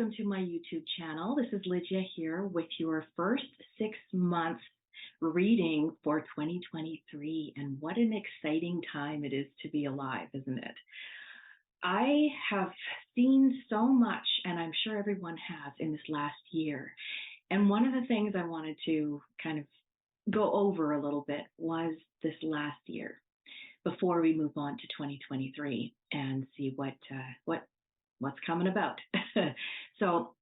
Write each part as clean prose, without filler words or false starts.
welcome to my YouTube channel. This is Lydia here with your first 6 month reading for 2023. And what an exciting time it is to be alive, isn't it? I have seen so much, and I'm sure everyone has, in this last year. And one of the things I wanted to kind of go over a little bit was this last year before we move on to 2023 and see what's coming about. So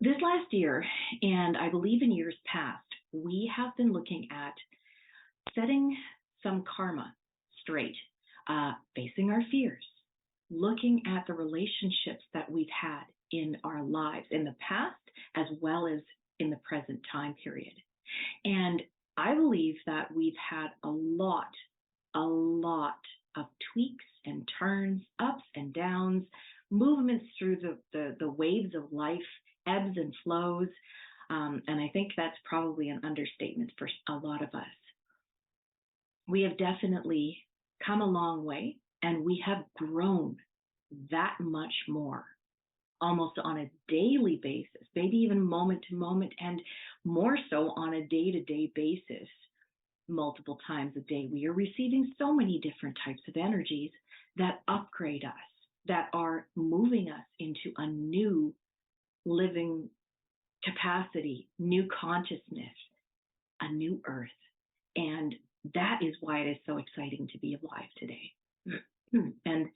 this last year, and I believe in years past, we have been looking at setting some karma straight, facing our fears, looking at the relationships that we've had in our lives in the past as well as in the present time period. And I believe that we've had a lot of tweaks and turns, ups and downs, movements through the waves of life, ebbs and flows. And I think that's probably an understatement for a lot of us. We have definitely come a long way, and we have grown that much more, almost on a daily basis, maybe even moment to moment, and more so on a day-to-day basis. Multiple times a day, we are receiving so many different types of energies that upgrade us, that are moving us into a new living capacity, new consciousness, a new earth. And that is why it is so exciting to be alive today. And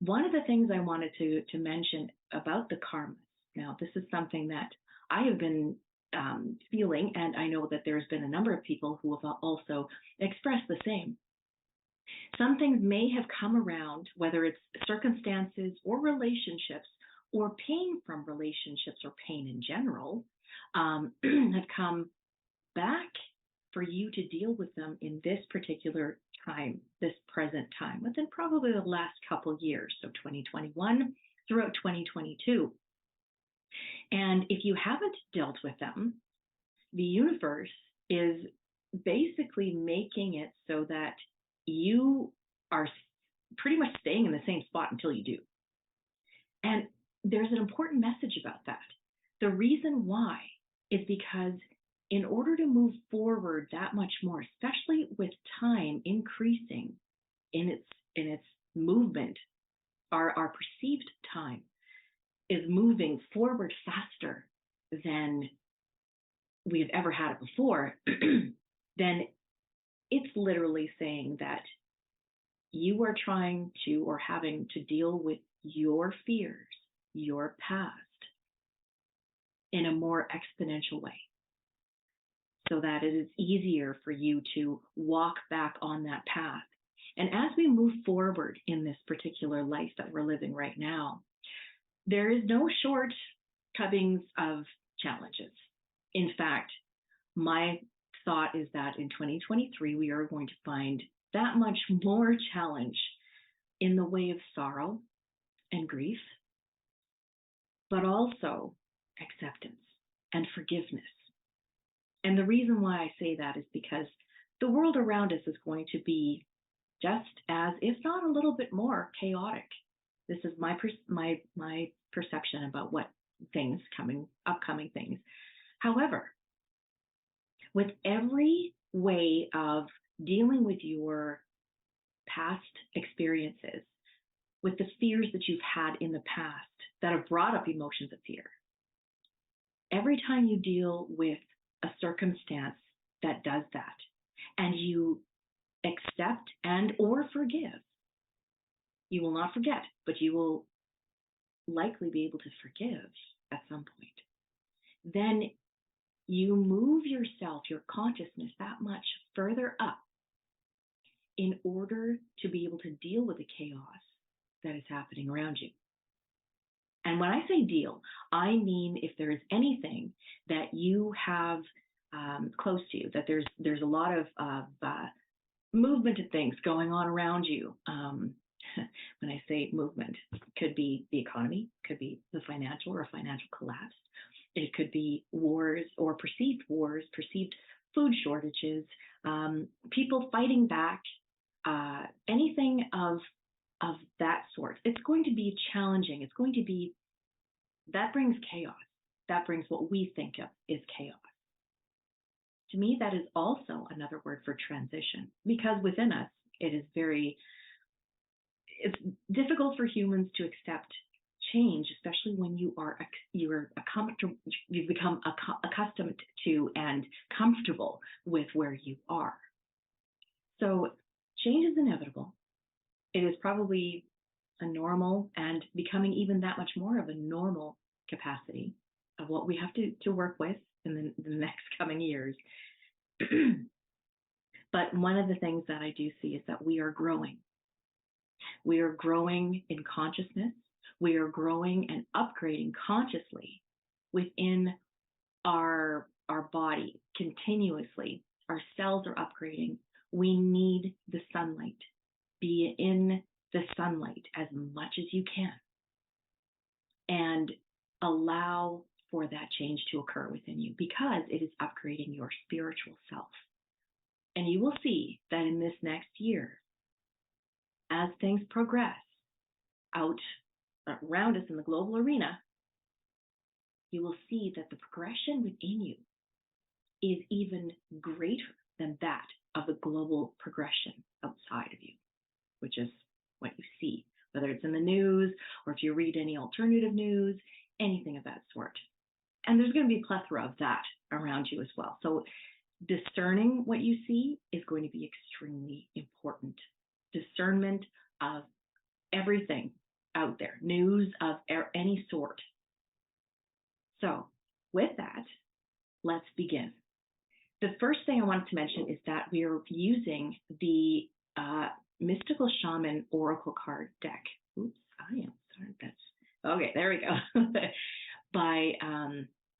one of the things I wanted to mention about the karmas, now this is something that I have been feeling, and I know that there's been a number of people who have also expressed the same. Some things may have come around, whether it's circumstances or relationships or pain from relationships or pain in general, have come back for you to deal with them in this particular time, this present time, within probably the last couple of years, so 2021 throughout 2022. And if you haven't dealt with them, the universe is basically making it so that you are pretty much staying in the same spot until you do. And there's an important message about that. The reason why is because in order to move forward that much more, especially with time increasing in its movement, our perceived time is moving forward faster than we have ever had it before, then it's literally saying that you are trying to or having to deal with your fears, your past, in a more exponential way, so that it is easier for you to walk back on that path. And as we move forward in this particular life that we're living right now, there is no shortcomings of challenges. In fact, my thought is that in 2023, we are going to find that much more challenge in the way of sorrow and grief, but also acceptance and forgiveness. And the reason why I say that is because the world around us is going to be just as, if not a little bit more, chaotic. This is my perception about what upcoming things. However, with every way of dealing with your past experiences, with the fears that you've had in the past that have brought up emotions of fear, every time you deal with a circumstance that does that, and you accept and or forgive, you will not forget, but you will likely be able to forgive at some point. Then you move yourself, your consciousness, that much further up in order to be able to deal with the chaos that is happening around you. And when I say deal, I mean if there is anything that you have close to you, that there's a lot of movement of things going on around you. When I say movement, it could be the economy, could be the financial or a financial collapse. It could be wars or perceived food shortages, people fighting back, anything of that sort. It's going to be challenging. It's going to be that brings chaos. That brings what we think of is chaos. To me, that is also another word for transition, because within us, it's difficult for humans to accept change, especially when you've become accustomed to and comfortable with where you are. So change is inevitable. It is probably a normal and becoming even that much more of a normal capacity of what we have to work with in the next coming years. But one of the things that I do see is that we are growing. We are growing in consciousness. We are growing and upgrading consciously within our body continuously. Our cells are upgrading. We need the sunlight. Be in the sunlight as much as you can and allow for that change to occur within you, because it is upgrading your spiritual self. And you will see that in this next year, as things progress out around us in the global arena, you will see that the progression within you is even greater than that of the global progression outside of you, which is what you see, whether it's in the news or if you read any alternative news, anything of that sort. And there's going to be a plethora of that around you as well. So discerning what you see is going to be extremely important. Discernment of everything out there, news of any sort. So with that, let's begin. The first thing I wanted to mention is that we are using the Mystical Shaman Oracle card deck. Oops, I am sorry. Okay, there we go. By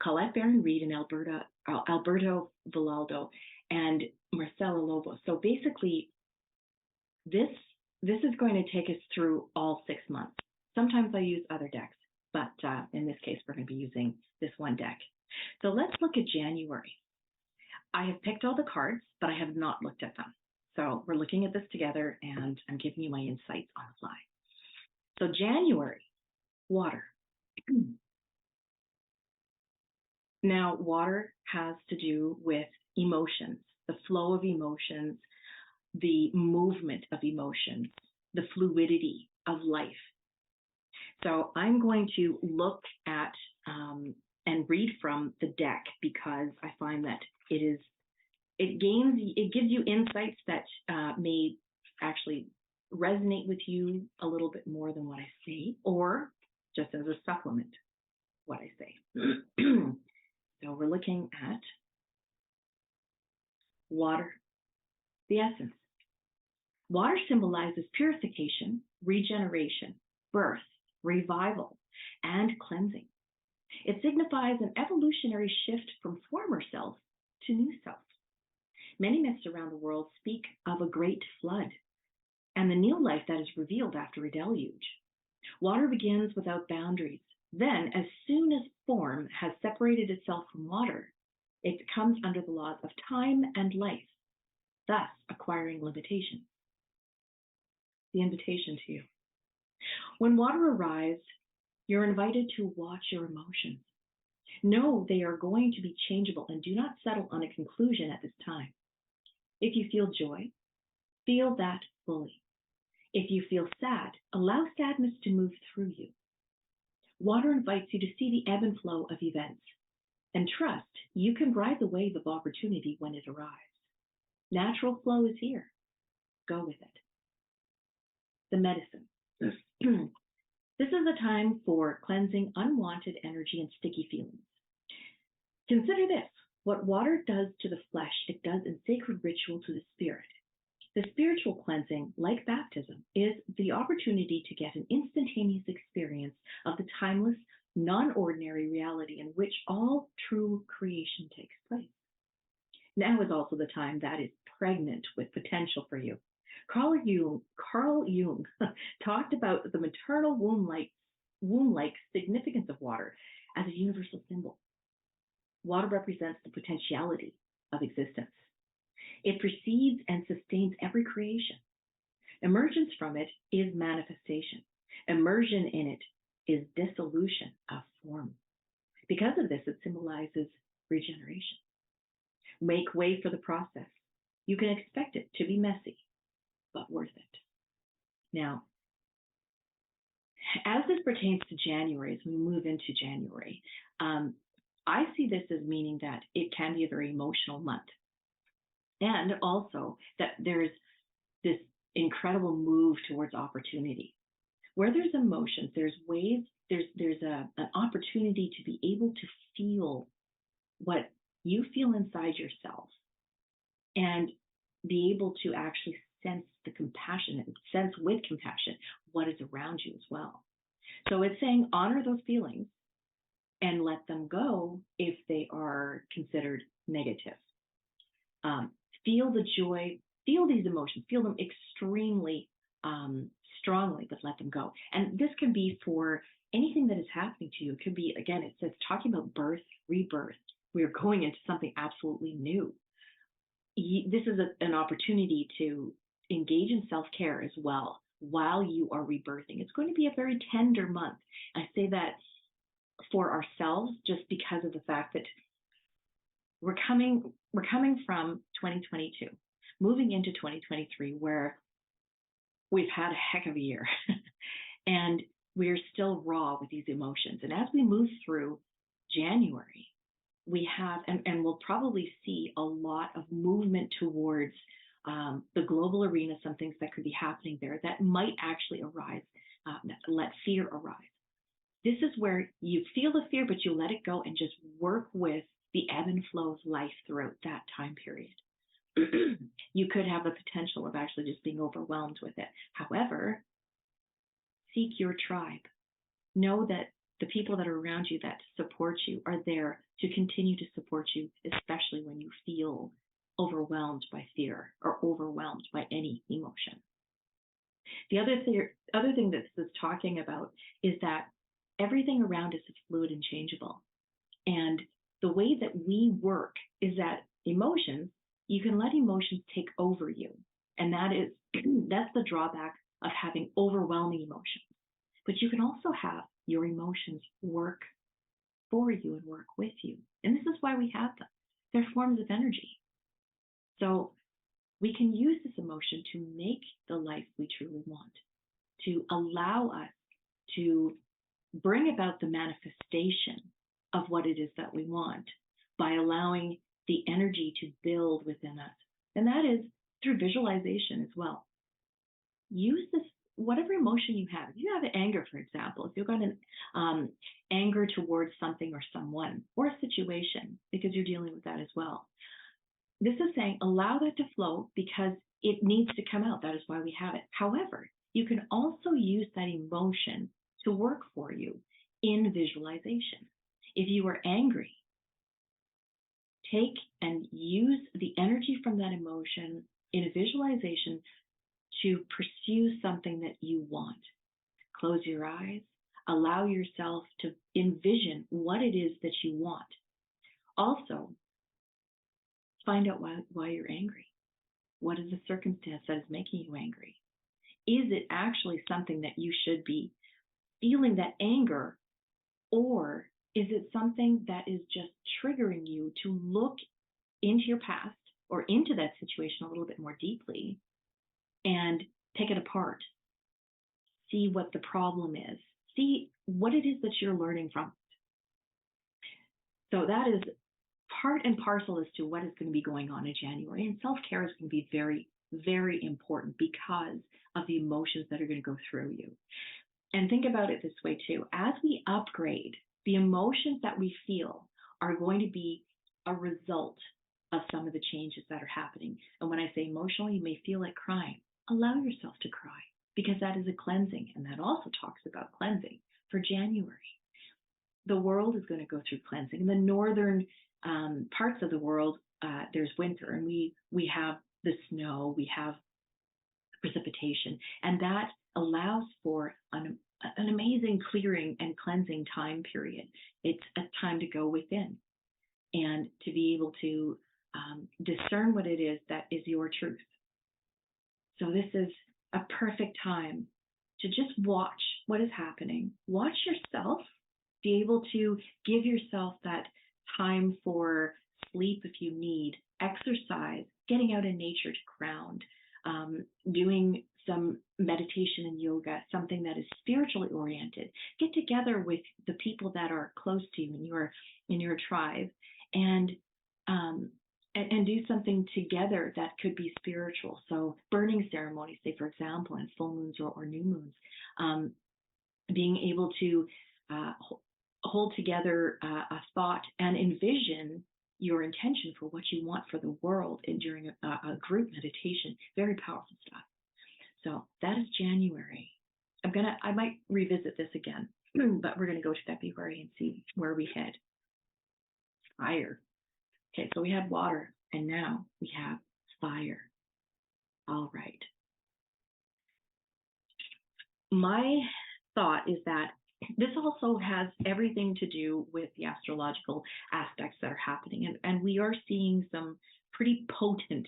Colette Baron-Reed and Alberto Villaldo and Marcela Lobo. So basically, this is going to take us through all 6 months. Sometimes I use other decks, but in this case, we're going to be using this one deck. So let's look at January. I have picked all the cards, but I have not looked at them. So we're looking at this together, and I'm giving you my insights on the fly. So January, water. Now, water has to do with emotions, the flow of emotions, the movement of emotions, the fluidity of life. So I'm going to look at and read from the deck, because I find that it gives you insights that may actually resonate with you a little bit more than what I say, or just as a supplement what I say. So we're looking at water, the essence. Water symbolizes purification, regeneration, birth, revival, and cleansing. It signifies an evolutionary shift from former self to new self. Many myths around the world speak of a great flood and the new life that is revealed after a deluge. Water begins without boundaries. Then, as soon as form has separated itself from water, it comes under the laws of time and life, thus acquiring limitations. The invitation to you. When water arrives, you're invited to watch your emotions. Know they are going to be changeable, and do not settle on a conclusion at this time. If you feel joy, feel that fully. If you feel sad, allow sadness to move through you. Water invites you to see the ebb and flow of events, and trust you can ride the wave of opportunity when it arrives. Natural flow is here. Go with it. The medicine. This is a time for cleansing unwanted energy and sticky feelings. Consider this. What water does to the flesh, it does in sacred ritual to the spirit. The spiritual cleansing, like baptism, is the opportunity to get an instantaneous experience of the timeless, non-ordinary reality in which all true creation takes place. Now is also the time that is pregnant with potential for you. Carl Jung talked about the maternal womb-like significance of water as a universal symbol. Water represents the potentiality of existence. It precedes and sustains every creation. Emergence from it is manifestation. Immersion in it is dissolution of form. Because of this, it symbolizes regeneration. Make way for the process. You can expect it to be messy, but worth it. Now, as this pertains to January, as we move into January, I see this as meaning that it can be a very emotional month. And also that there's this incredible move towards opportunity. Where there's emotions, there's ways, there's an opportunity to be able to feel what you feel inside yourself and be able to actually sense the compassion and sense with compassion what is around you as well. So it's saying honor those feelings and let them go if they are considered negative. Feel the joy, feel these emotions, feel them extremely strongly, but let them go. And this can be for anything that is happening to you. It could be, again, it says talking about birth, rebirth. We are going into something absolutely new. This is an opportunity to engage in self-care as well while you are rebirthing. It's going to be a very tender month. I say that for ourselves just because of the fact that we're coming from 2022, moving into 2023, where we've had a heck of a year and we're still raw with these emotions. And as we move through January, we have, and we'll probably see a lot of movement towards the global arena, some things that could be happening there that might actually arise, let fear arise. This is where you feel the fear, but you let it go and just work with the ebb and flow of life throughout that time period. You could have the potential of actually just being overwhelmed with it. However, seek your tribe. Know that the people that are around you that support you are there to continue to support you, especially when you feel overwhelmed by fear or overwhelmed by any emotion. The other thing that this is talking about is that everything around us is fluid and changeable. And the way that we work is that emotions, you can let emotions take over you. And that's the drawback of having overwhelming emotions. But you can also have your emotions work for you and work with you. And this is why we have them. They're forms of energy. So we can use this emotion to make the life we truly want, to allow us to bring about the manifestation of what it is that we want by allowing the energy to build within us. And that is through visualization as well. Use this, whatever emotion you have. If you have anger, for example, if you've got an anger towards something or someone or a situation, because you're dealing with that as well. This is saying allow that to flow because it needs to come out. That is why we have it. However, you can also use that emotion to work for you in visualization. If you are angry, take and use the energy from that emotion in a visualization to pursue something that you want. Close your eyes. Allow yourself to envision what it is that you want. Also, find out why you're angry. What is the circumstance that is making you angry? Is it actually something that you should be feeling that anger, or is it something that is just triggering you to look into your past or into that situation a little bit more deeply and pick it apart? See what the problem is. See what it is that you're learning from it. So that is part and parcel as to what is going to be going on in January. And self-care is going to be very, very important because of the emotions that are going to go through you. And think about it this way too. As we upgrade, the emotions that we feel are going to be a result of some of the changes that are happening. And when I say emotional, you may feel like crying. Allow yourself to cry because that is a cleansing. And that also talks about cleansing for January. The world is going to go through cleansing. In the northern parts of the world, there's winter and we have the snow, we have precipitation, and that allows for an amazing clearing and cleansing time period. It's a time to go within and to be able to discern what it is that is your truth. So this is a perfect time to just watch what is happening. Watch yourself, be able to give yourself that time for sleep if you need, exercise, getting out in nature to ground, doing some meditation and yoga, something that is spiritually oriented. Get together with the people that are close to you in your tribe, and um, and do something together that could be spiritual. So burning ceremonies, say for example, in full moons or new moons, um, being able to uh, hold together a thought and envision your intention for what you want for the world and during a group meditation. Very powerful stuff. So that is January. I might revisit this again, but we're gonna go to February and see where we head. Fire. Okay, so we had water, and now we have fire. All right. My thought is that this also has everything to do with the astrological aspects that are happening, and we are seeing some pretty potent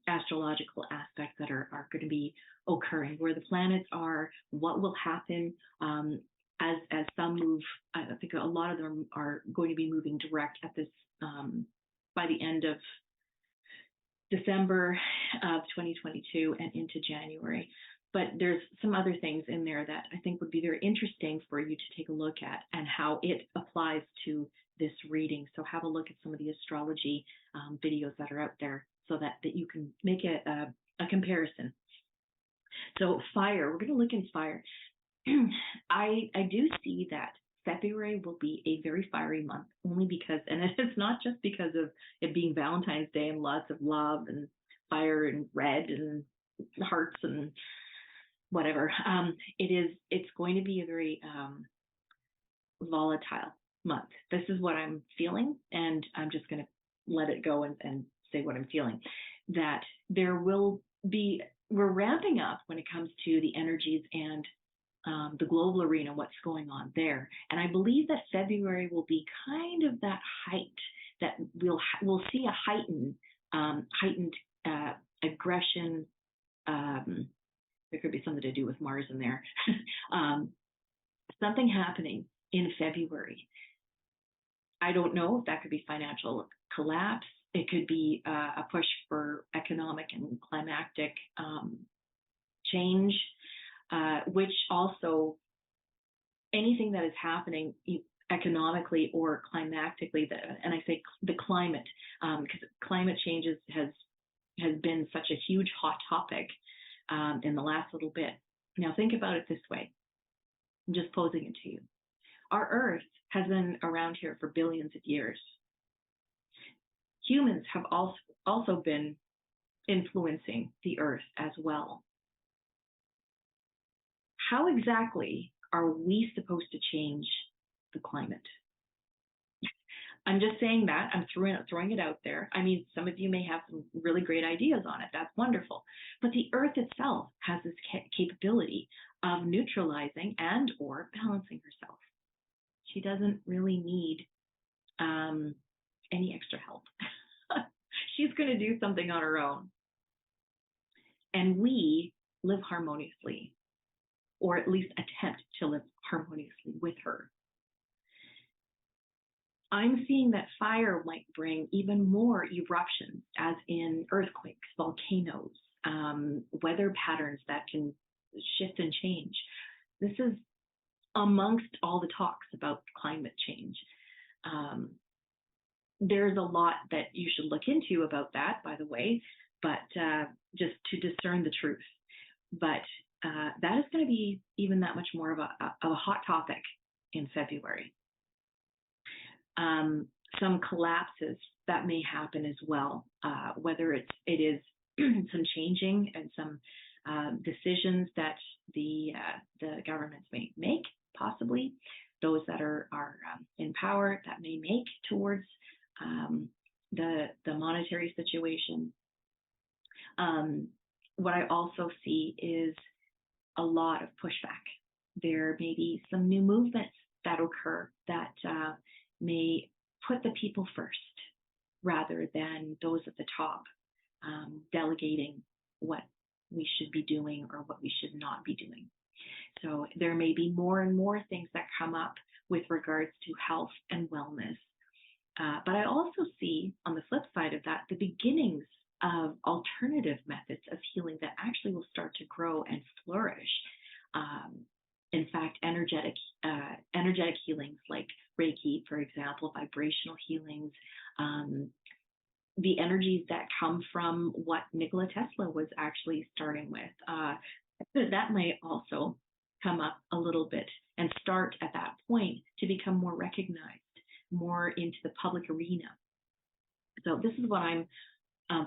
astrological aspects that are going to be occurring, where the planets are, what will happen as some move. I think a lot of them are going to be moving direct at this by the end of December of 2022 and into January. But there's some other things in there that I think would be very interesting for you to take a look at and how it applies to this reading. So have a look at some of the astrology videos that are out there so that you can make a comparison. So fire, we're going to look in fire. I do see that February will be a very fiery month, only because, and it's not just because of it being Valentine's Day and lots of love and fire and red and hearts and whatever. It's going to be a very volatile month. This is what I'm feeling, and I'm just going to let it go and say what I'm feeling. That there will be, we're ramping up when it comes to the energies and the global arena, what's going on there. And I believe that February will be kind of that height that we'll see a heightened aggression. There could be something to do with Mars in there. Something happening in February. I don't know if that could be financial collapse. It could be a push for economic and climactic change, which also anything that is happening economically or climactically, and I say the climate, because climate change has been such a huge hot topic in the last little bit. Now think about it this way. I'm just posing it to you. Our Earth has been around here for billions of years. Humans have also been influencing the Earth as well. How exactly are we supposed to change the climate? I'm just saying that. I'm throwing it out there. I mean, some of you may have some really great ideas on it. That's wonderful. But the Earth itself has this capability of neutralizing and or balancing herself. She doesn't really need any extra help. She's going to do something on her own. And we live harmoniously, or at least attempt to live harmoniously with her. I'm seeing that fire might bring even more eruptions, as in earthquakes, volcanoes, weather patterns that can shift and change. This is amongst all the talks about climate change. There's a lot that you should look into about that, by the way, but just to discern the truth. But that is going to be even that much more of a hot topic in February. Some collapses that may happen as well, whether it is some changing and some decisions that the governments may make, possibly those that are in power that may make towards the monetary situation. What I also see is a lot of pushback. There may be some new movements that occur that may put the people first rather than those at the top, delegating what we should be doing or what we should not be doing. So there may be more and more things that come up with regards to health and wellness. But I also see on the flip side of that, the beginnings of alternative methods of healing that actually will start to grow and flourish. In fact, energetic healings like Reiki, for example, vibrational healings, the energies that come from what Nikola Tesla was actually starting with, that might also come up a little bit and start at that point to become more recognized, more into the public arena. So this is what I'm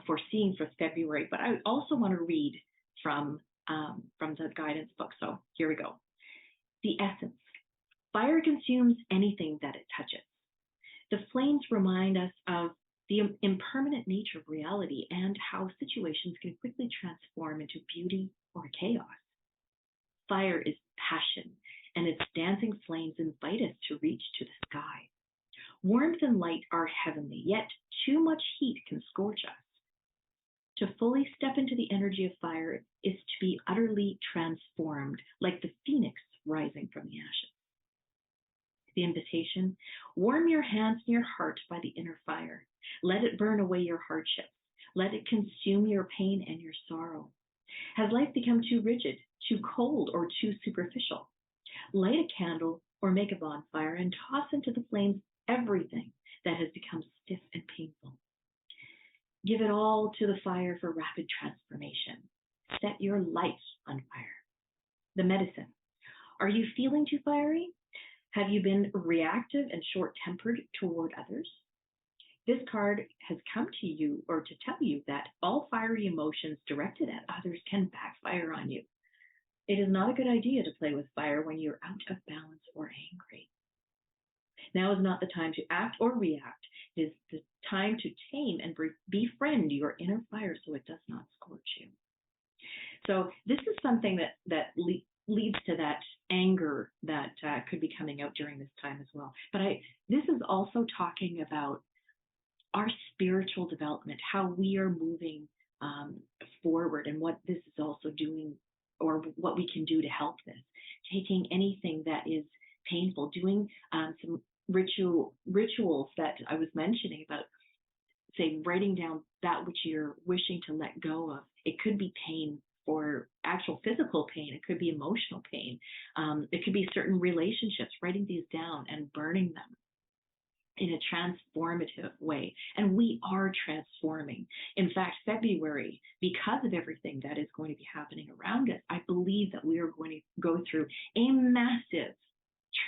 foreseeing for February, but I also want to read from the guidance book. So here we go. The essence. Fire consumes anything that it touches. The flames remind us of the impermanent nature of reality and how situations can quickly transform into beauty or chaos. Fire is passion, and its dancing flames invite us to reach to the sky. Warmth and light are heavenly, yet too much heat can scorch us. To fully step into the energy of fire is to be utterly transformed, like the phoenix rising from the ashes. The invitation, warm your hands and your heart by the inner fire. Let it burn away your hardships. Let it consume your pain and your sorrow. Has life become too rigid, too cold, or too superficial? Light a candle or make a bonfire and toss into the flames everything that has become stiff and painful. Give it all to the fire for rapid transformation. Set your life on fire. The medicine. Are you feeling too fiery? Have you been reactive and short-tempered toward others? This card has come to you or to tell you that all fiery emotions directed at others can backfire on you. It is not a good idea to play with fire when you're out of balance or angry. Now is not the time to act or react. It is the time to tame and befriend your inner fire so it does not scorch you. So this is something that leads to that anger that could be coming out during this time as well. But this is also talking about our spiritual development, how we are moving forward, and what this is also doing, or what we can do to help this. Taking anything that is painful, doing some rituals that I was mentioning about, say, writing down that which you're wishing to let go of. It could be pain, or actual physical pain. It could be emotional pain. It could be certain relationships, writing these down and burning them in a transformative way. And we are transforming. In fact, February, because of everything that is going to be happening around us, I believe that we are going to go through a massive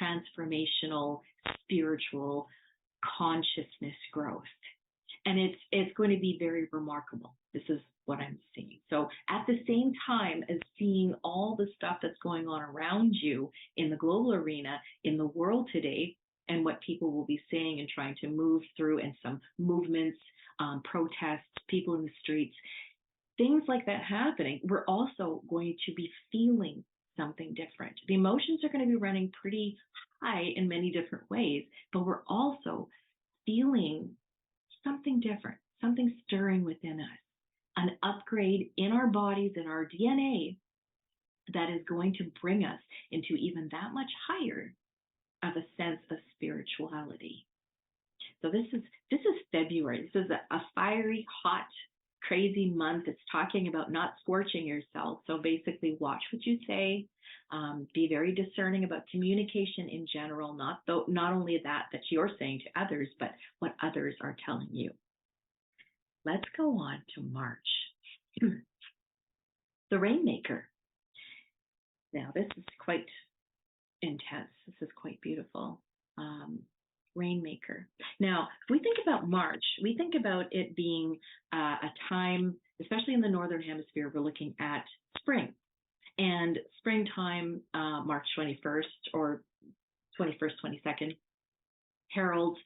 transformational spiritual consciousness growth. And it's going to be very remarkable. This is what I'm seeing. So at the same time as seeing all the stuff that's going on around you in the global arena, in the world today, and what people will be saying and trying to move through, and some movements, protests, people in the streets, things like that happening, we're also going to be feeling something different. The emotions are going to be running pretty high in many different ways, but we're also feeling something different, something stirring within us, an upgrade in our bodies, in our DNA, that is going to bring us into even that much higher of a sense of spirituality. So this is February. This is a fiery, hot, crazy month. It's talking about not scorching yourself. So basically, watch what you say. Be very discerning about communication in general, not only that you're saying to others, but what others are telling you. Let's go on to March. The Rainmaker. Now, this is quite intense. This is quite beautiful. Rainmaker. Now, if we think about March, we think about it being a time, especially in the Northern Hemisphere, we're looking at spring. And springtime, March 21st or 21st, 22nd, heralds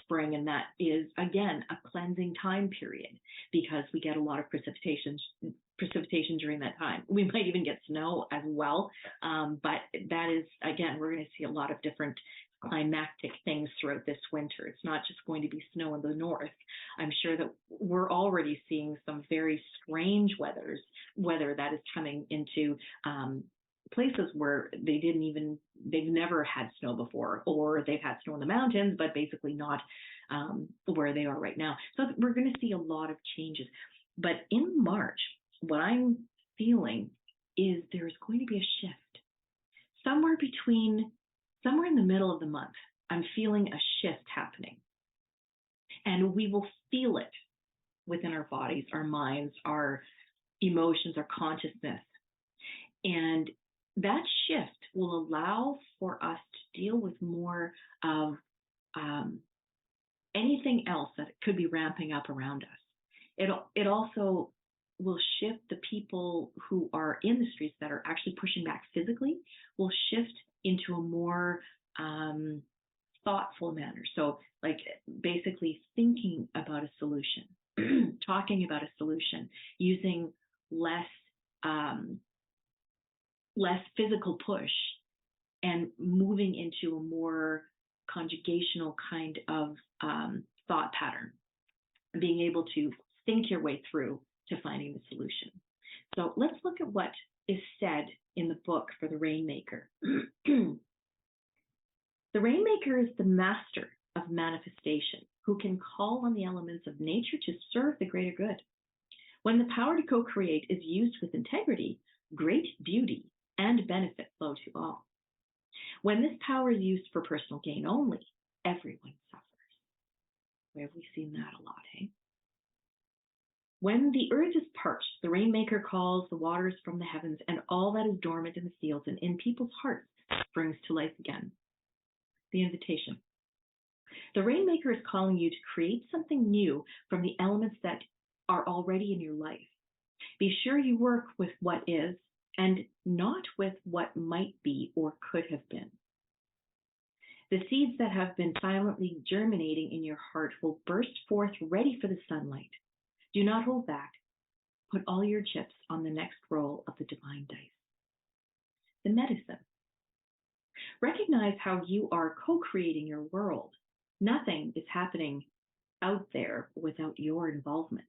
spring, and that is, again, a cleansing time period because we get a lot of precipitation during that time. We might even get snow as well, but that is, again, we're going to see a lot of different climactic things throughout this winter. It's not just going to be snow in the north. I'm sure that we're already seeing some very strange weathers whether that is coming into places where they've never had snow before, or they've had snow in the mountains, but basically not where they are right now. So we're going to see a lot of changes. But in March, what I'm feeling is there's going to be a shift. Somewhere in the middle of the month, I'm feeling a shift happening. And we will feel it within our bodies, our minds, our emotions, our consciousness. And that shift will allow for us to deal with more of anything else that could be ramping up around us. It also will shift the people who are in the streets that are actually pushing back physically, will shift into a more thoughtful manner. So like basically thinking about a solution, talking about a solution, using less physical push and moving into a more conjugational kind of thought pattern, being able to think your way through to finding the solution. So let's look at what is said in the book for the Rainmaker. The Rainmaker is the master of manifestation who can call on the elements of nature to serve the greater good. When the power to co-create is used with integrity, great beauty and benefit flow to all. When this power is used for personal gain only, everyone suffers. Where have we seen that a lot, eh? When the earth is parched, the Rainmaker calls the waters from the heavens, and all that is dormant in the fields and in people's hearts springs to life again. The invitation. The Rainmaker is calling you to create something new from the elements that are already in your life. Be sure you work with what is and not with what might be or could have been. The seeds that have been silently germinating in your heart will burst forth ready for the sunlight. Do not hold back. Put all your chips on the next roll of the divine dice. The medicine. Recognize how you are co-creating your world. Nothing is happening out there without your involvement.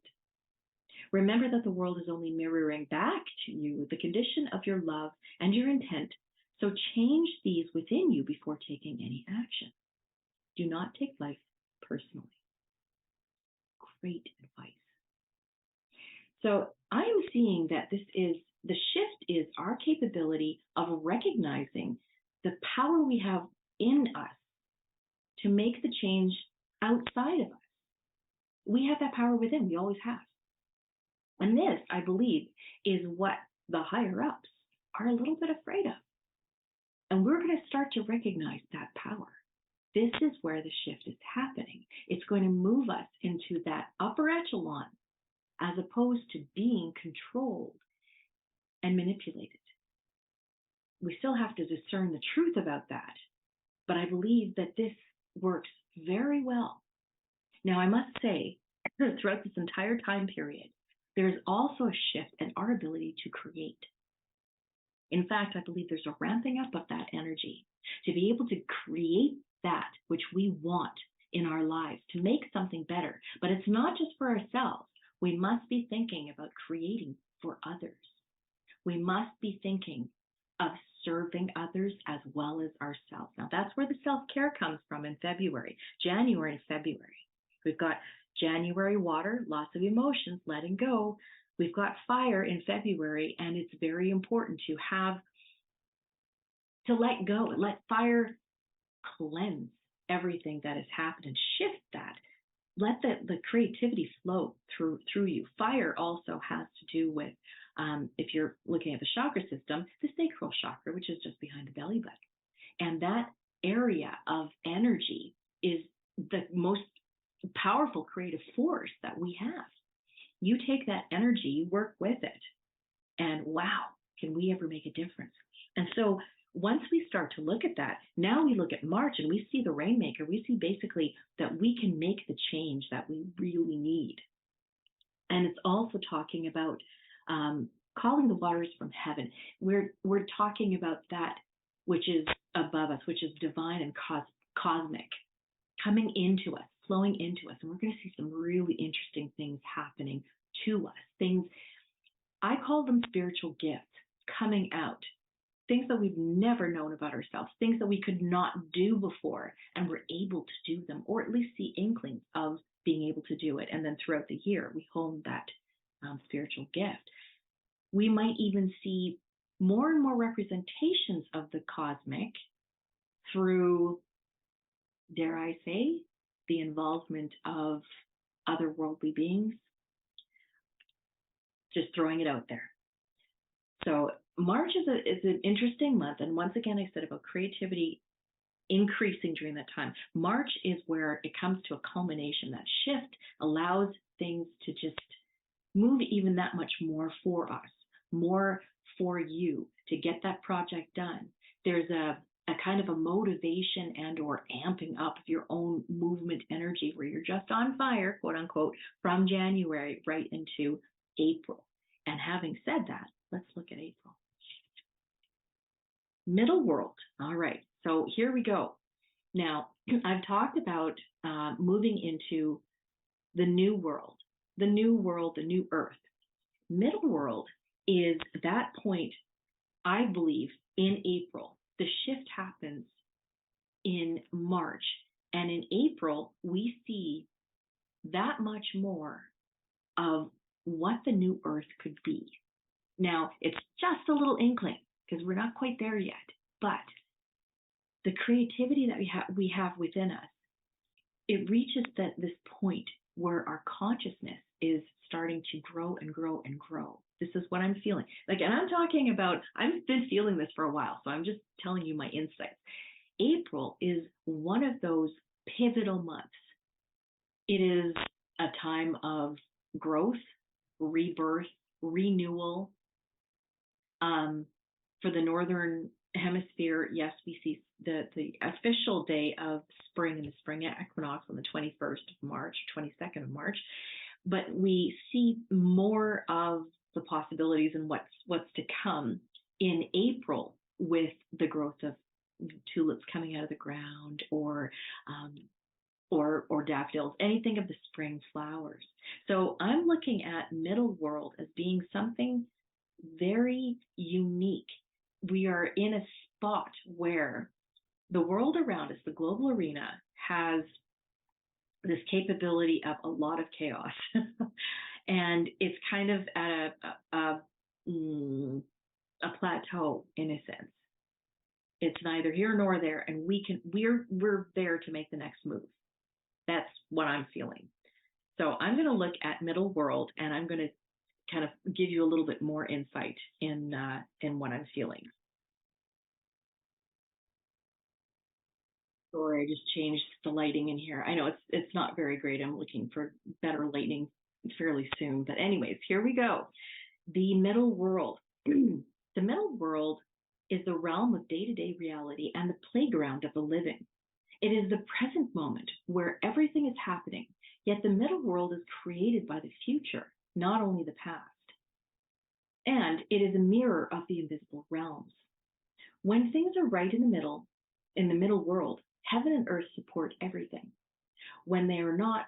Remember that the world is only mirroring back to you the condition of your love and your intent, so change these within you before taking any action. Do not take life personally. Great advice. So I am seeing that the shift is our capability of recognizing the power we have in us to make the change outside of us. We have that power within. We always have. And this, I believe, is what the higher ups are a little bit afraid of. And we're going to start to recognize that power. This is where the shift is happening. It's going to move us into that upper echelon as opposed to being controlled and manipulated. We still have to discern the truth about that, but I believe that this works very well. Now, I must say, throughout this entire time period, there's also a shift in our ability to create. In fact, I believe there's a ramping up of that energy to be able to create that which we want in our lives, to make something better. But it's not just for ourselves. We must be thinking about creating for others. We must be thinking of serving others as well as ourselves. Now, that's where the self-care comes from in February, January and February. We've got January water, lots of emotions, letting go. We've got fire in February, and it's very important to let go and let fire cleanse everything that has happened and shift that. Let the creativity flow through you. Fire also has to do with, if you're looking at the chakra system, the sacral chakra, which is just behind the belly button. And that area of energy is the most powerful creative force that we have. You take that energy, you work with it, and wow, can we ever make a difference? And so once we start to look at that, now we look at March and we see the Rainmaker. We see basically that we can make the change that we really need. And it's also talking about calling the waters from heaven. We're talking about that which is above us, which is divine and cosmic, coming into us, flowing into us. And we're going to see some really interesting things happening to us. Things I call them spiritual gifts coming out, things that we've never known about ourselves, things that we could not do before, and we're able to do them, or at least see inklings of being able to do it. And then throughout the year, we hone that spiritual gift. We might even see more and more representations of the cosmic through, dare I say, the involvement of otherworldly beings. Just throwing it out there. So March is an interesting month. And once again, I said about creativity increasing during that time. March is where it comes to a culmination. That shift allows things to just move even that much more for us, more for you to get that project done. There's a kind of a motivation and or amping up of your own movement energy where you're just on fire, quote unquote, from January right into April. And having said that, let's look at April. Middle world. All right. So here we go. Now, I've talked about moving into the new world, the new earth. Middle world is that point, I believe, in April. The shift happens in March. And in April, we see that much more of what the new earth could be. Now, it's just a little inkling because we're not quite there yet, but the creativity that we have within us, it reaches this point where our consciousness is starting to grow and grow and grow. This is what I'm feeling. And I'm talking about, I've been feeling this for a while, so I'm just telling you my insights. April is one of those pivotal months. It is a time of growth, rebirth, renewal. For the Northern Hemisphere, yes, we see the official day of spring and the spring equinox on the 21st of March, 22nd of March, but we see more of the possibilities and what's to come in April with the growth of tulips coming out of the ground or daffodils, anything of the spring flowers. So I'm looking at middle world as being something very unique. We are in a spot where the world around us, the global arena, has this capability of a lot of chaos. And it's kind of at a plateau in a sense. It's neither here nor there, and we're there to make the next move. That's what I'm feeling. So I'm going to look at middle world, and I'm going to kind of give you a little bit more insight in what I'm feeling. Sorry, I just changed the lighting in here. I know it's not very great. I'm looking for better lighting fairly soon. But anyways, here we go. The middle world. The middle world is the realm of day-to-day reality and the playground of the living. It is the present moment where everything is happening, yet the middle world is created by the future, not only the past. And it is a mirror of the invisible realms. When things are right in the middle world, heaven and earth support everything. When they're not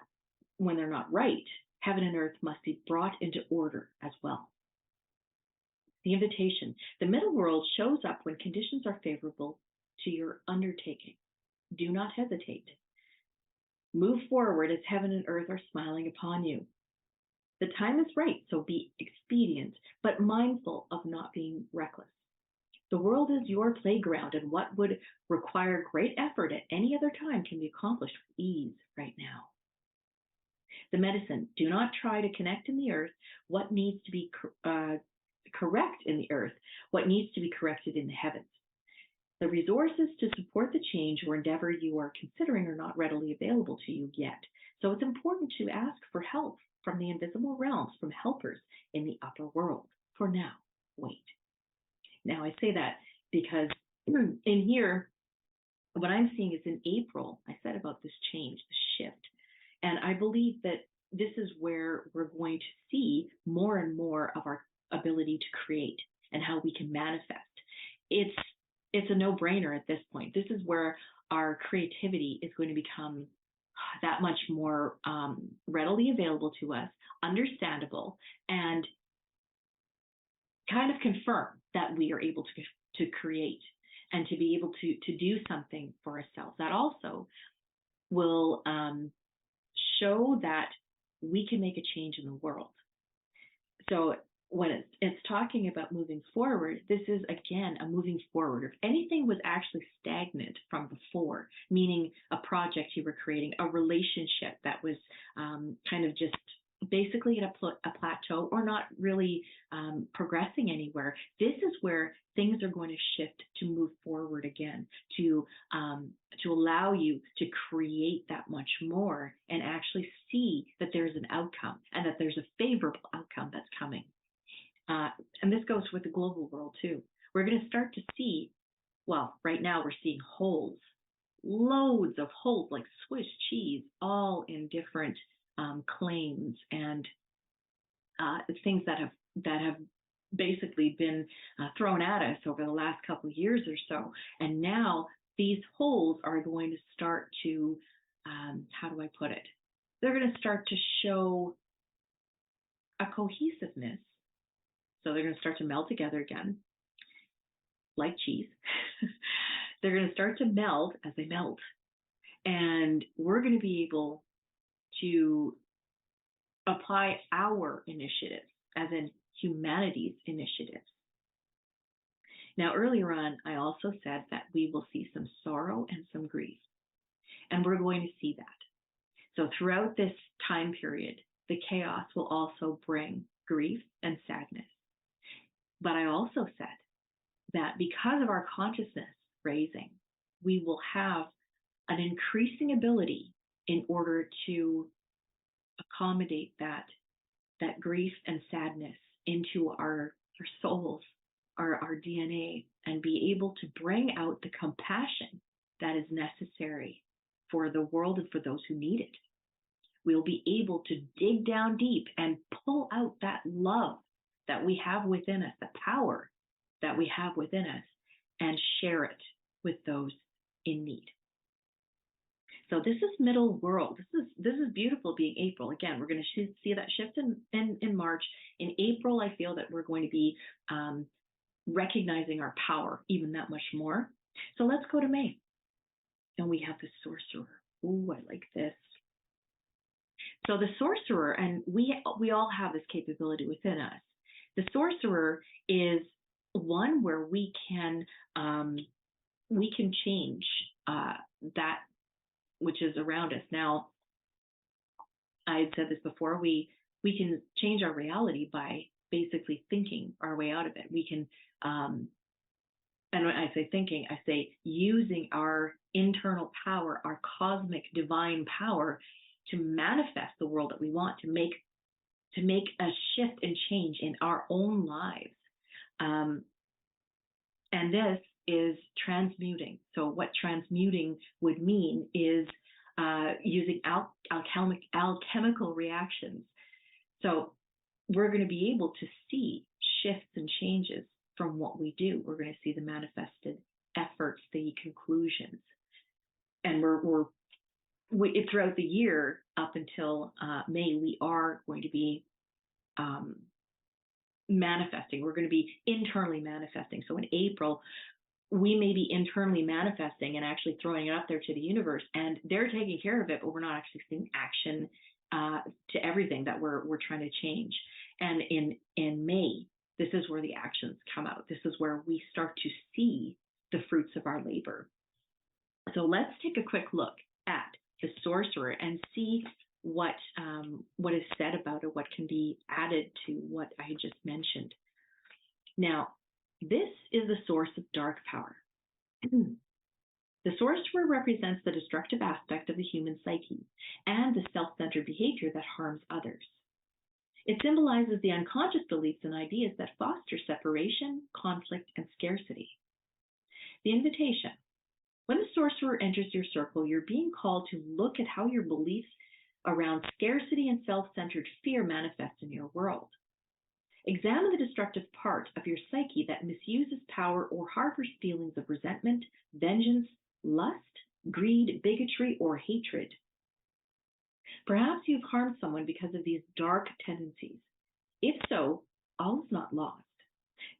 right, heaven and earth must be brought into order as well. The invitation. The middle world shows up when conditions are favorable to your undertaking. Do not hesitate. Move forward as heaven and earth are smiling upon you. The time is right, so be expedient, but mindful of not being reckless. The world is your playground, and what would require great effort at any other time can be accomplished with ease right now. The medicine. Do not try to connect in the earth what needs to be correct in the earth, what needs to be corrected in the heavens. The resources to support the change or endeavor you are considering are not readily available to you yet. So it's important to ask for help from the invisible realms, from helpers in the upper world. For now, wait. Now I say that because in here, what I'm seeing is in April, I said about this change, the shift. And I believe that this is where we're going to see more and more of our ability to create and how we can manifest. It's a no-brainer at this point. This is where our creativity is going to become that much more readily available to us, understandable, and kind of confirm that we are able to create and to be able to do something for ourselves. That also will show that we can make a change in the world. So when it's talking about moving forward, this is again a moving forward. If anything was actually stagnant from before, meaning a project you were creating, a relationship that was kind of just basically at a plateau or not really progressing anywhere, this is where things are going to shift to move forward again, to allow you to create that much more and actually see that there's an outcome and that there's a favorable outcome that's coming. And this goes with the global world too. We're going to start to see, well, right now we're seeing holes, loads of holes like Swiss cheese, all in different claims and things that have basically been thrown at us over the last couple of years or so. And now these holes are going to start to, how do I put it? They're going to start to show a cohesiveness. So they're going to start to meld together again, like cheese. They're going to start to meld as they melt. And we're going to be able to apply our initiatives, as in humanity's initiatives. Now, earlier on, I also said that we will see some sorrow and some grief. And we're going to see that. So throughout this time period, the chaos will also bring grief and sadness. But I also said that because of our consciousness raising, we will have an increasing ability in order to accommodate that grief and sadness into our souls, our DNA, and be able to bring out the compassion that is necessary for the world and for those who need it. We'll be able to dig down deep and pull out that love that we have within us, the power that we have within us, and share it with those in need. So this is middle world. This is beautiful being April. Again, we're going to see that shift in March. In April, I feel that we're going to be recognizing our power even that much more. So let's go to May. And we have the sorcerer. Ooh, I like this. So the sorcerer, and we all have this capability within us. The sorcerer is one where we can change that which is around us. Now, I had said this before, we can change our reality by basically thinking our way out of it. We can, and when I say thinking, I say using our internal power, our cosmic divine power to manifest the world that we want, to make a shift and change in our own lives. And this is transmuting. So what transmuting would mean is using alchemical reactions. So we're going to be able to see shifts and changes from what we do. We're going to see the manifested efforts, the conclusions. And we throughout the year up until May, we are going to be manifesting. We're going to be internally manifesting. So in April, we may be internally manifesting and actually throwing it up there to the universe, and they're taking care of it, but we're not actually seeing action to everything that we're trying to change. And in May, this is where the actions come out. This is where we start to see the fruits of our labor. So let's take a quick look at the sorcerer and see what is said about it, what can be added to what I just mentioned. Now, this is the source of dark power. The sorcerer represents the destructive aspect of the human psyche and the self-centered behavior that harms others. It symbolizes the unconscious beliefs and ideas that foster separation, conflict, and scarcity. The invitation. When the sorcerer enters your circle, you're being called to look at how your beliefs around scarcity and self-centered fear manifest in your world. Examine the destructive part of your psyche that misuses power or harbors feelings of resentment, vengeance, lust, greed, bigotry, or hatred. Perhaps you've harmed someone because of these dark tendencies. If so, all is not lost.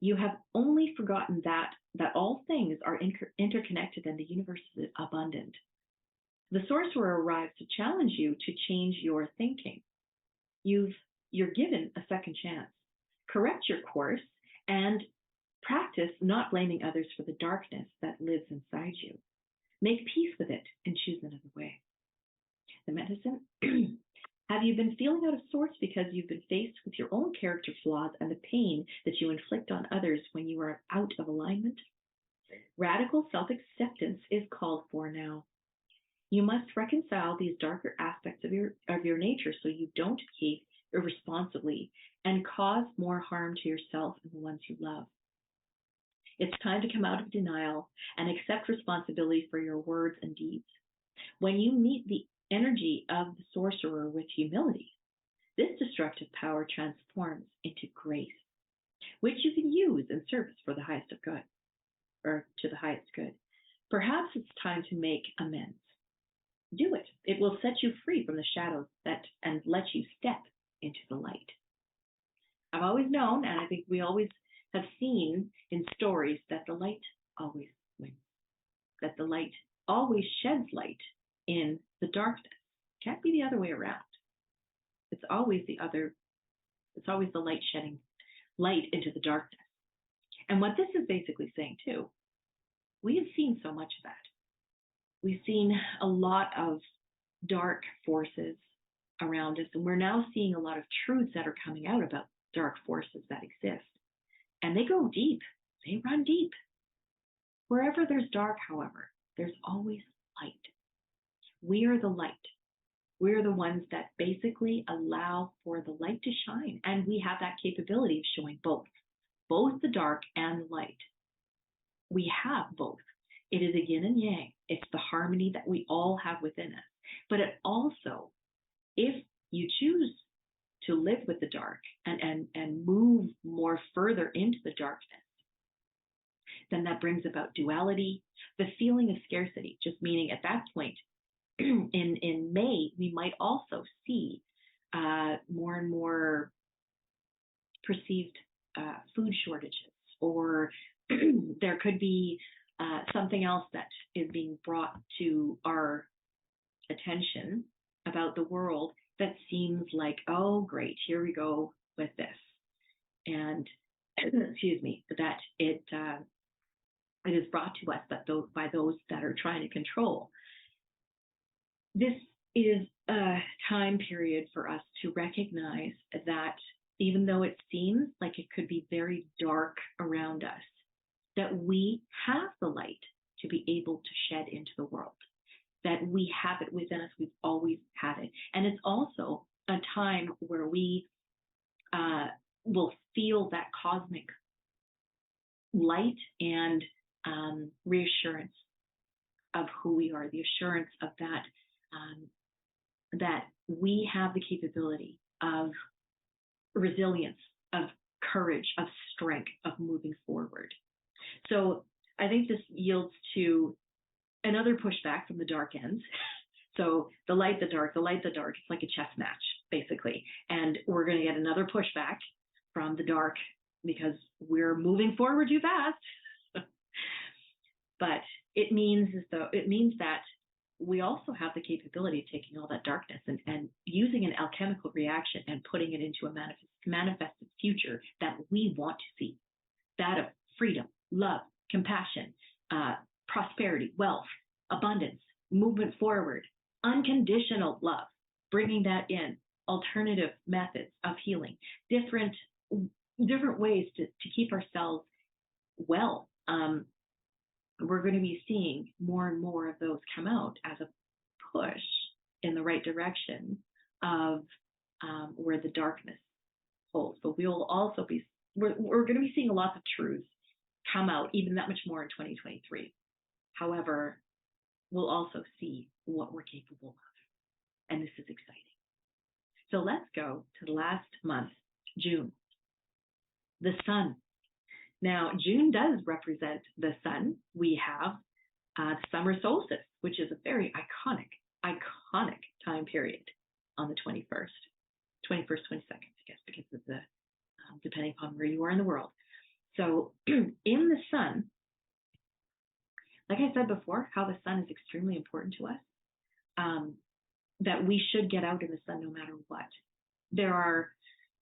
You have only forgotten that all things are interconnected and the universe is abundant. The sorcerer arrives to challenge you to change your thinking. You've you're given a second chance. Correct your course and practice not blaming others for the darkness that lives inside you. Make peace with it and choose another way. The medicine. Have you been feeling out of sorts because you've been faced with your own character flaws and the pain that you inflict on others when you are out of alignment? Radical self acceptance is called for now. You must reconcile these darker aspects of your nature so you don't behave irresponsibly and cause more harm to yourself and the ones you love. It's time to come out of denial and accept responsibility for your words and deeds. When you meet the energy of the sorcerer with humility, this destructive power transforms into grace, which you can use in service for the highest of good, or to the highest good. Perhaps it's time to make amends. Do it. It will set you free from the shadows and let you step into the light. I've always known, and I think we always have seen in stories, that the light always wins, that the light always sheds light in the darkness. Can't be the other way around. It's always the light shedding light into the darkness. And what this is basically saying too, we have seen so much of that. We've seen a lot of dark forces around us, and we're now seeing a lot of truths that are coming out about dark forces that exist. And they go deep. They run deep. Wherever there's dark, however, there's always light. We are the light. We're the ones that basically allow for the light to shine. And we have that capability of showing both the dark and the light. We have both. It is a yin and yang. It's the harmony that we all have within us. But it also, if you choose to live with the dark and move more further into the darkness, then that brings about duality, the feeling of scarcity, just meaning at that point, in May, we might also see more and more perceived food shortages, or there could be something else that is being brought to our attention about the world that seems like, oh, great, here we go with this. And, excuse me, that it is brought to us by those that are trying to control. This is a time period for us to recognize that even though it seems like it could be very dark around us, that we have the light to be able to shed into the world, that we have it within us. We've always had it. And it's also a time where we will feel that cosmic light and reassurance of who we are, the assurance of that we have the capability of resilience, of courage, of strength, of moving forward. So I think this yields to another pushback from the dark ends. So the light, the dark, the light, the dark, it's like a chess match, basically. And we're going to get another pushback from the dark because we're moving forward too fast. But it means that we also have the capability of taking all that darkness and using an alchemical reaction and putting it into a manifested future that we want to see. That of freedom, love, compassion, prosperity, wealth, abundance, movement forward, unconditional love, bringing that in, alternative methods of healing, different ways to keep ourselves well. We're going to be seeing more and more of those come out as a push in the right direction of where the darkness holds. But we'll also we're going to be seeing lots of truths come out, even that much more in 2023. However, we'll also see what we're capable of. And this is exciting. So let's go to the last month, June. The sun. Now, June does represent the sun. We have the summer solstice, which is a very iconic time period on the 21st, 22nd, I guess, because of the, depending upon where you are in the world. So in the sun, like I said before, how the sun is extremely important to us, that we should get out in the sun no matter what. There are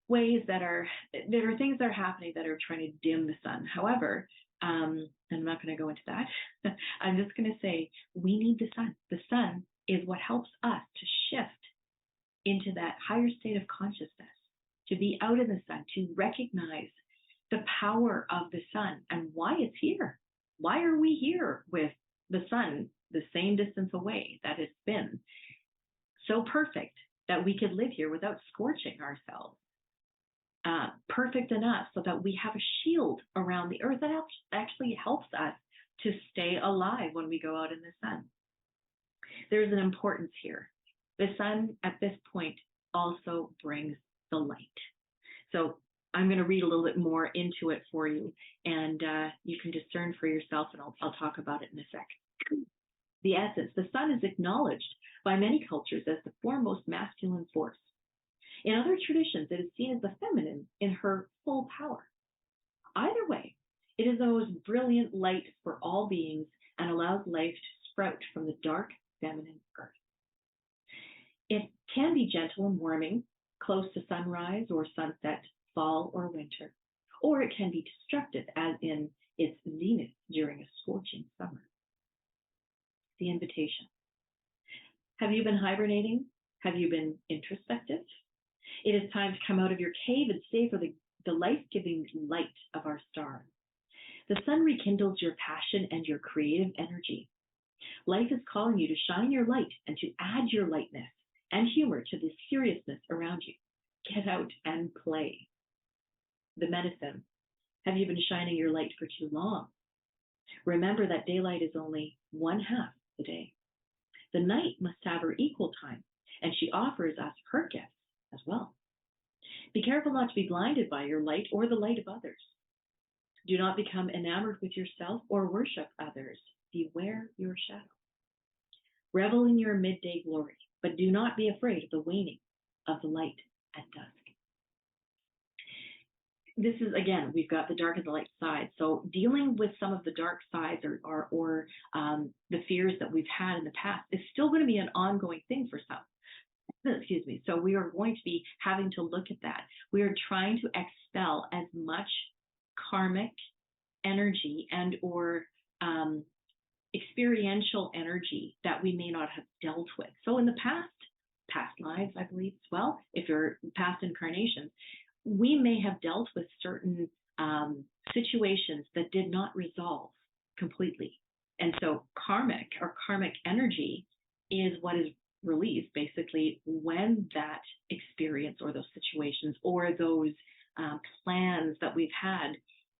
ways there are things that are happening that are trying to dim the sun. However, and I'm not going to go into that. I'm just going to say we need the sun. The sun is what helps us to shift into that higher state of consciousness, to be out in the sun, to recognize the power of the sun and why it's here. Why are we here with the sun the same distance away that it's been so perfect that we could live here without scorching ourselves? Perfect enough so that we have a shield around the earth that actually helps us to stay alive when we go out in the sun. There's an importance here. The sun at this point also brings the light. So I'm going to read a little bit more into it for you, and you can discern for yourself, and I'll talk about it in a sec. The essence. The sun is acknowledged by many cultures as the foremost masculine force. In other traditions, it is seen as the feminine in her full power. Either way, it is the most brilliant light for all beings and allows life to sprout from the dark feminine earth. It can be gentle and warming, close to sunrise or sunset, fall or winter, or it can be destructive, as in its zenith during a scorching summer. The invitation. Have you been hibernating? Have you been introspective? It is time to come out of your cave and savor the life-giving light of our star. The sun rekindles your passion and your creative energy. Life is calling you to shine your light and to add your lightness and humor to the seriousness around you. Get out and play. The medicine. Have you been shining your light for too long? Remember that daylight is only one half the day. The night must have her equal time, and she offers us her gifts as well. Be careful not to be blinded by your light or the light of others. Do not become enamored with yourself or worship others. Beware your shadow. Revel in your midday glory, but do not be afraid of the waning of the light at dusk. This is, again, we've got the dark and the light side. So dealing with some of the dark sides or the fears that we've had in the past is still going to be an ongoing thing for some. Excuse me. So we are going to be having to look at that. We are trying to expel as much karmic energy and or experiential energy that we may not have dealt with. So in the past lives, I believe as well, if you're past incarnations, we may have dealt with certain situations that did not resolve completely. And so karmic energy is what is released basically when that experience or those situations or those plans that we've had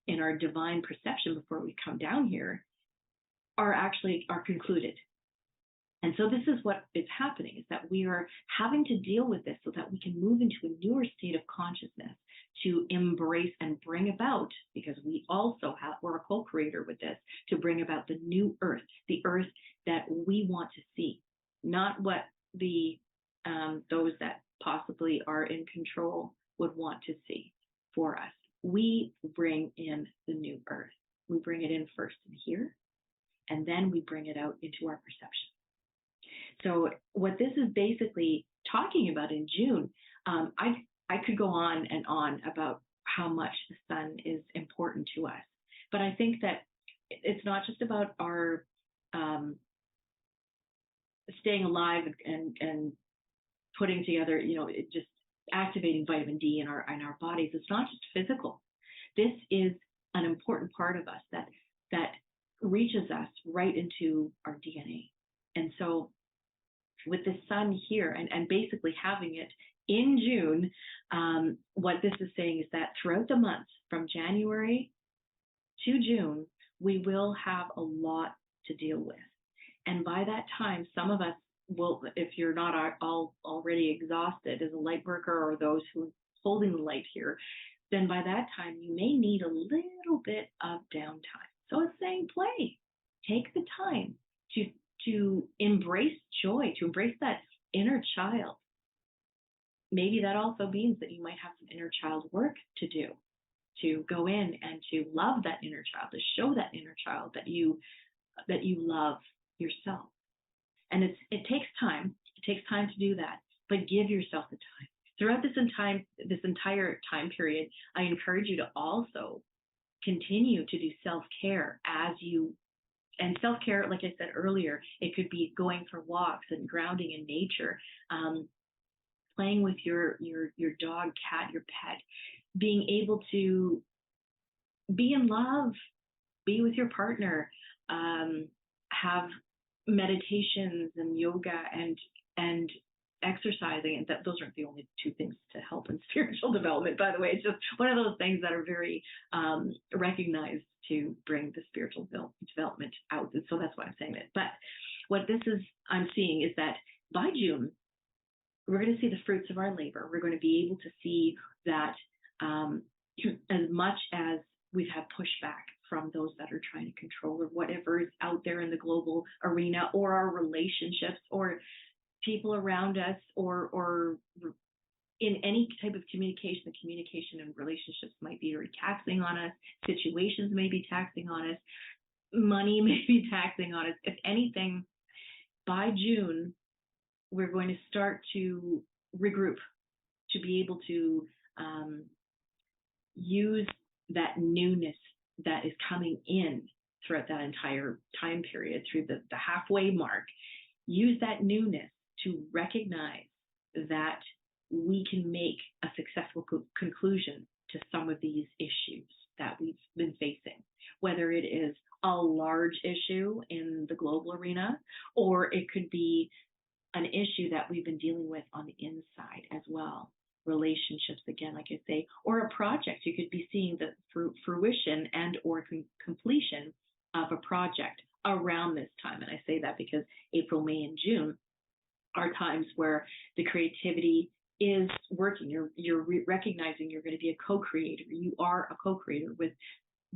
in our divine perception before we come down here are concluded. And so this is what is happening, is that we are having to deal with this so that we can move into a newer state of consciousness to embrace and bring about, because we're a co-creator with this, to bring about the new earth, the earth that we want to see, not what those that possibly are in control would want to see for us. We bring in the new earth. We bring it in first in here, and then we bring it out into our perception. So what this is basically talking about in June, I could go on and on about how much the sun is important to us. But I think that it's not just about our staying alive and putting together, just activating vitamin D in our bodies. It's not just physical. This is an important part of us that reaches us right into our DNA. And so with the sun here and basically having it in June, what this is saying is that throughout the months from January to June, we will have a lot to deal with. And by that time, some of us will, if you're not already exhausted as a light worker or those who are holding the light here, then by that time you may need a little bit of downtime. So it's saying play. Take the time to embrace joy, to embrace that inner child. Maybe that also means that you might have some inner child work to do. to go in and to love that inner child, to show that inner child that you love yourself. And it takes time. It takes time to do that, but give yourself the time. Throughout this entire time period, I encourage you to also continue to do self-care and self-care, like I said earlier, it could be going for walks and grounding in nature, playing with your dog, cat, your pet, being able to be in love, be with your partner, have meditations and yoga and exercising, and those aren't the only two things to help in spiritual development, by the way. It's just one of those things that are very recognized to bring the spiritual development out. And so that's why I'm saying it. But what I'm seeing is that by June, we're going to see the fruits of our labor. We're going to be able to see that as much as we've had pushback from those that are trying to control or whatever is out there in the global arena, or our relationships, or people around us, or in any type of communication, the communication and relationships might be very taxing on us. Situations may be taxing on us. Money may be taxing on us. If anything, by June, we're going to start to regroup, to be able to use that newness that is coming in throughout that entire time period, through the halfway mark. Use that newness to recognize that we can make a successful conclusion to some of these issues that we've been facing, whether it is a large issue in the global arena, or it could be an issue that we've been dealing with on the inside as well. Relationships, again, like I say, or a project. You could be seeing the fruition and or completion of a project around this time. And I say that because April, May, and June are times where the creativity is working. You're recognizing you're going to be a co-creator. You are a co-creator with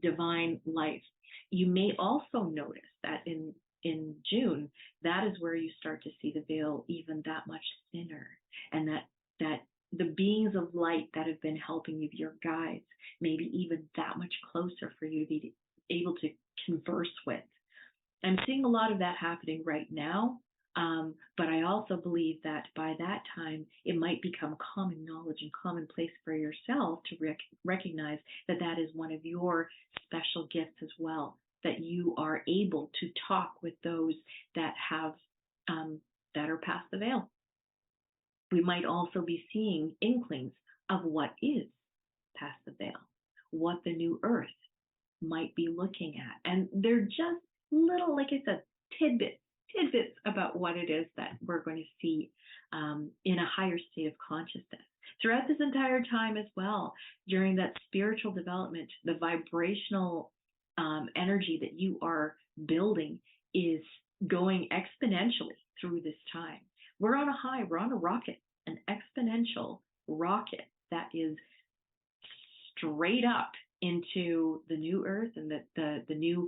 divine life. You may also notice that in June, that is where you start to see the veil even that much thinner, and that the beings of light that have been helping you, your guides, maybe even that much closer for you to be able to converse with. I'm seeing a lot of that happening right now, but I also believe that by that time, it might become common knowledge and commonplace for yourself to recognize that that is one of your special gifts as well, that you are able to talk with those that have that are past the veil. We might also be seeing inklings of what is past the veil, what the new earth might be looking at. And they're just little, like I said, tidbits about what it is that we're going to see in a higher state of consciousness. Throughout this entire time as well, during that spiritual development, the vibrational energy that you are building is going exponentially through this time. We're on a high, we're on a rocket, an exponential rocket that is straight up into the new earth and the new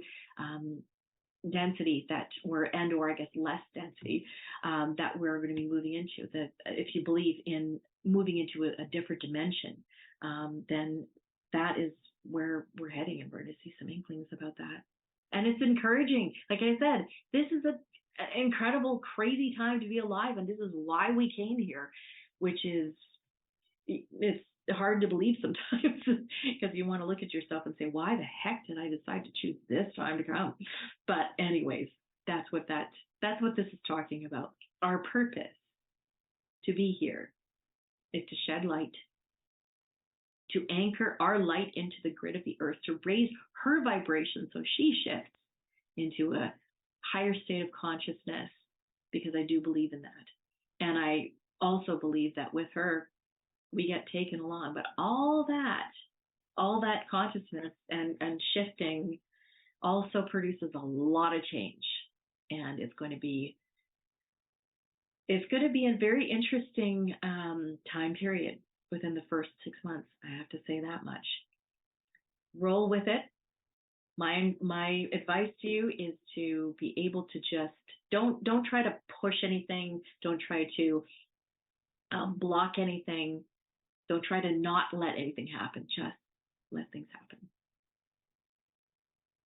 density that or I guess less density that we're going to be moving into. That if you believe in moving into a different dimension, then that is where we're heading, and we're going to see some inklings about that. And it's encouraging. Like I said, this is an incredible, crazy time to be alive, and this is why we came here, which is, it's hard to believe sometimes because you want to look at yourself and say, why the heck did I decide to choose this time to come? But anyways, that's what this is talking about. Our purpose to be here is to shed light, to anchor our light into the grid of the earth, to raise her vibration so she shifts into a higher state of consciousness, because I do believe in that. And I also believe that with her, we get taken along. But all that consciousness and shifting also produces a lot of change. And it's going to be a very interesting time period within the first 6 months. I have to say that much. Roll with it. My advice to you is to be able to just don't try to push anything. Don't try to block anything. Don't try to not let anything happen. Just let things happen.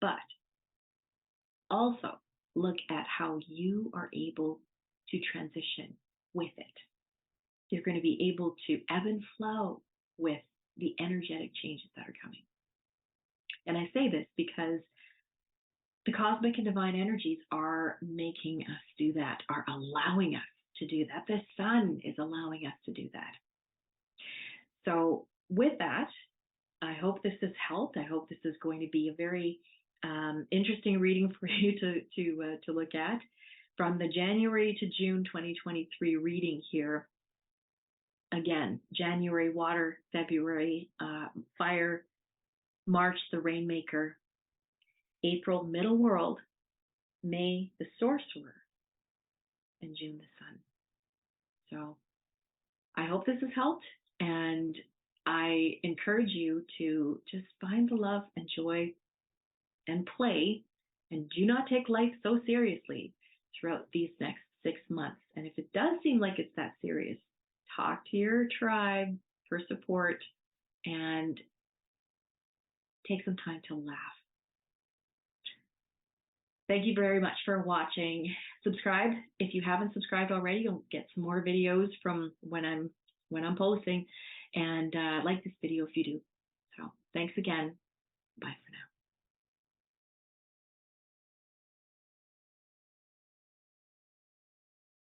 But also look at how you are able to transition with it. You're going to be able to ebb and flow with the energetic changes that are coming. And I say this because the cosmic and divine energies are making us do that, are allowing us to do that. The sun is allowing us to do that. So with that, I hope this has helped. I hope this is going to be a very interesting reading for you to look at. From the January to June 2023 reading here, again, January water, February fire, March the rainmaker, April middle world, May the sorcerer, and June the sun. So I hope this has helped, and I encourage you to just find the love and joy and play, and do not take life so seriously throughout these next 6 months. And if it does seem like it's that serious, talk to your tribe for support and take some time to laugh. Thank you very much for watching. Subscribe if you haven't subscribed already. You'll get some more videos from when I'm posting, and like this video if you do. So thanks again. Bye for now.